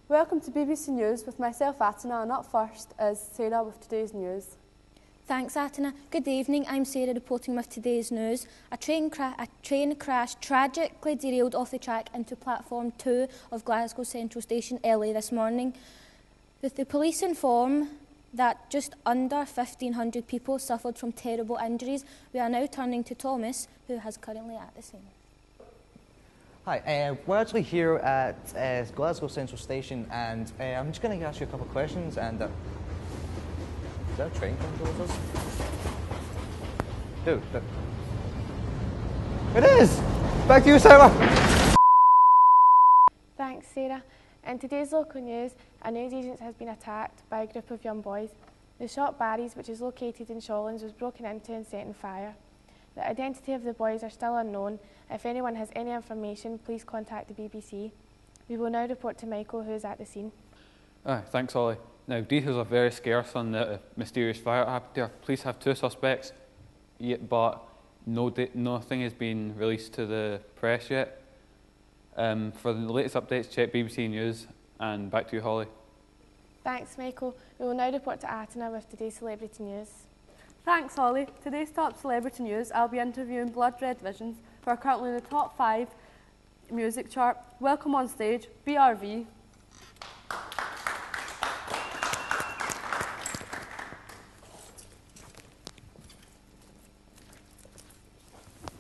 Welcome to BBC News with myself, Atana, and up first is Sarah with today's news. Thanks, Atana. Good evening, I'm Sarah reporting with today's news. A train crash tragically derailed off the track into platform 2 of Glasgow Central Station early this morning. With the police inform that just under 1,500 people suffered from terrible injuries, we are now turning to Thomas, who is currently at the scene. Hi, we're actually here at Glasgow Central Station, and I'm just going to ask you a couple of questions. And is there a train coming towards us? Dude, it is! Back to you, Sarah! Thanks, Sarah. In today's local news, a news agent has been attacked by a group of young boys. The shop Barry's, which is located in Shawlands, was broken into and set on fire. The identity of the boys are still unknown. If anyone has any information, please contact the BBC. We will now report to Michael, who is at the scene. Thanks, Ollie. Now, details are very scarce on the mysterious fire that happened there. Police have 2 suspects, but nothing has been released to the press yet. For the latest updates, check BBC News, and back to you, Holly. Thanks, Michael. We will now report to Atana with today's celebrity news. Thanks, Holly. Today's top celebrity news, I'll be interviewing Blood Red Visions, who are currently in the top 5 music chart. Welcome on stage, BRV.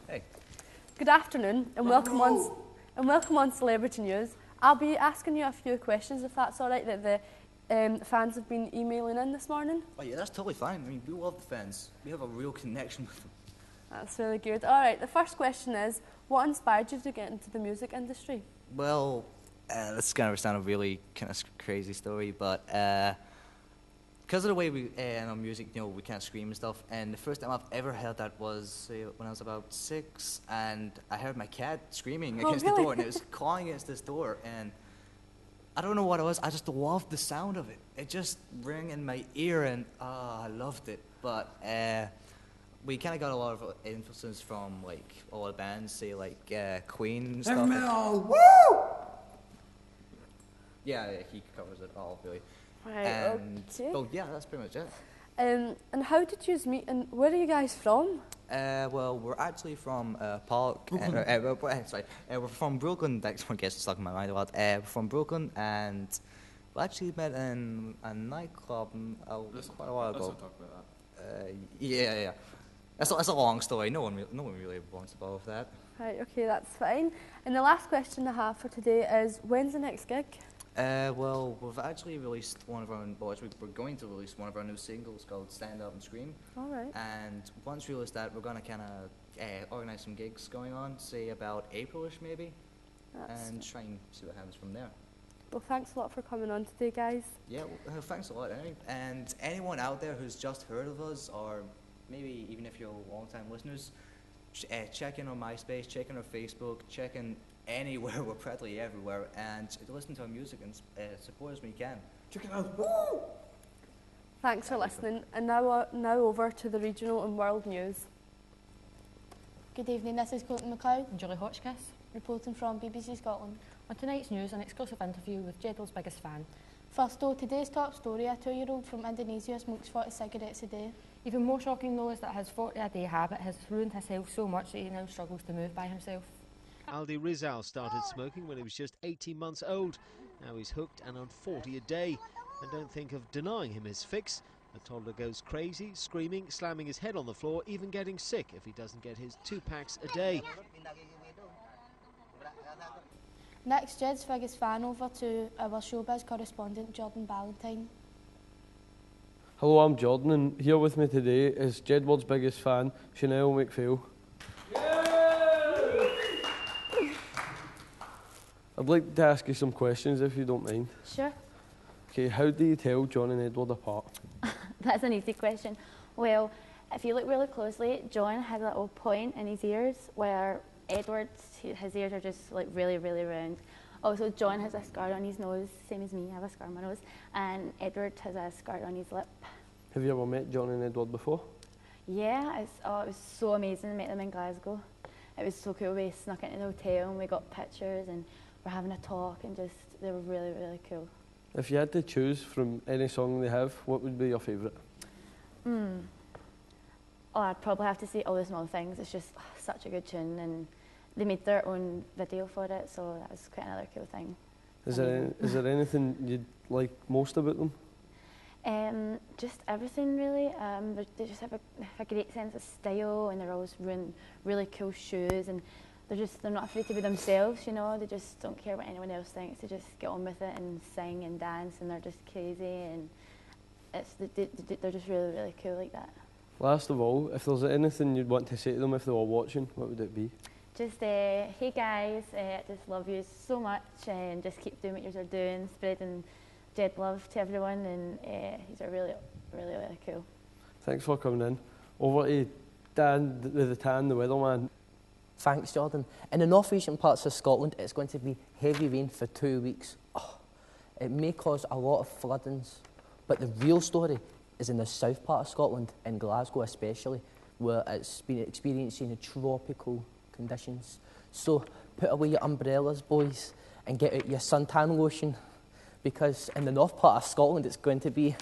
Hey. Good afternoon, and welcome on Celebrity News. I'll be asking you a few questions, if that's all right, that the fans have been emailing in this morning. Oh yeah, that's totally fine. I mean, we love the fans. We have a real connection with them. That's really good. All right, the first question is, what inspired you to get into the music industry? Well, this is going to sound a really kind of crazy story, but because of the way we in our music, you know, we can't scream and stuff. And the first time I've ever heard that was when I was about 6, and I heard my cat screaming against the door, and it was clawing against this door, and I don't know what it was. I just loved the sound of it. It just rang in my ear, and I loved it. But we kind of got a lot of influences from like all the bands, say like Queen and stuff. Heavy metal, woo! Yeah, he covers it all really. Right, And okay. well, yeah, that's pretty much it. And how did you meet, and where are you guys from? Well, we're actually from Park. We're from Brooklyn. That's one guess stuck in my mind a lot. We're from Brooklyn, and we actually met in a nightclub quite a while ago. Let's not talk about that. Yeah. That's a long story. No one really wants to bother with that. Right, okay, that's fine. And the last question I have for today is, when's the next gig? Well, we've actually released we're going to release one of our new singles called Stand Up and Scream. All right. And once we release that, we're going to kind of organise some gigs going on, say about April-ish maybe, and try and see what happens from there. Well, thanks a lot for coming on today, guys. Yeah, well, thanks a lot. And anyone out there who's just heard of us, or maybe even if you're long-time listeners, check in on MySpace, check in on Facebook, check in anywhere. We're practically everywhere, and listen to our music and support us when you can. Check it out. Woo! Thanks for listening. And now over to the regional and world news. Good evening, this is Colton McLeod and Julie Hotchkiss, reporting from BBC Scotland. On tonight's news, an exclusive interview with Jedwell's biggest fan. First though, today's top story, a 2-year-old from Indonesia smokes 40 cigarettes a day. Even more shocking though is that his 40-a-day habit has ruined his health so much that he now struggles to move by himself. Aldi Rizal started smoking when he was just 18 months old. Now he's hooked and on 40 a day. And don't think of denying him his fix. The toddler goes crazy, screaming, slamming his head on the floor, even getting sick if he doesn't get his 2 packs a day. Next, Jed's biggest fan over to our showbiz correspondent, Jordan Ballantyne. Hello, I'm Jordan, and here with me today is Jedward's biggest fan, Chanel McPhail. I'd like to ask you some questions, if you don't mind. Sure. Okay, how do you tell John and Edward apart? That's an easy question. Well, if you look really closely, John has a little point in his ears where Edward's, his ears are just like really, really round. Also, John has a scar on his nose, same as me, I have a scar on my nose, and Edward has a scar on his lip. Have you ever met John and Edward before? Yeah, it was so amazing to meet them in Glasgow. It was so cool. We snuck into the hotel and we got pictures and we're having a talk, and just, they were really, really cool. If you had to choose from any song they have, what would be your favourite? Oh, I'd probably have to say All the Small Things. It's just such a good tune, and they made their own video for it, so that was quite another cool thing. Is there anything you'd like most about them? Just everything really. They just have a great sense of style, and they're always wearing really cool shoes, and they're not afraid to be themselves, you know. They just don't care what anyone else thinks. They just get on with it and sing and dance, and they're just crazy, and they're just really, really cool like that. Last of all, if there's anything you'd want to say to them if they were watching, what would it be? Just, hey guys, I just love you so much, and just keep doing what you're doing, spreading Jed love to everyone, and he's really, really, really cool. Thanks for coming in. Over to Dan, the Tan, the weatherman. Thanks, Jordan. In the north-eastern parts of Scotland, it's going to be heavy rain for 2 weeks. It may cause a lot of floodings, but the real story is in the south part of Scotland, in Glasgow especially, where it's been experiencing tropical conditions. So put away your umbrellas, boys, and get out your suntan lotion, because in the north part of Scotland it's going to be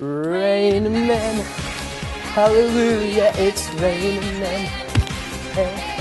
raining men. Hallelujah, it's raining men. Hey.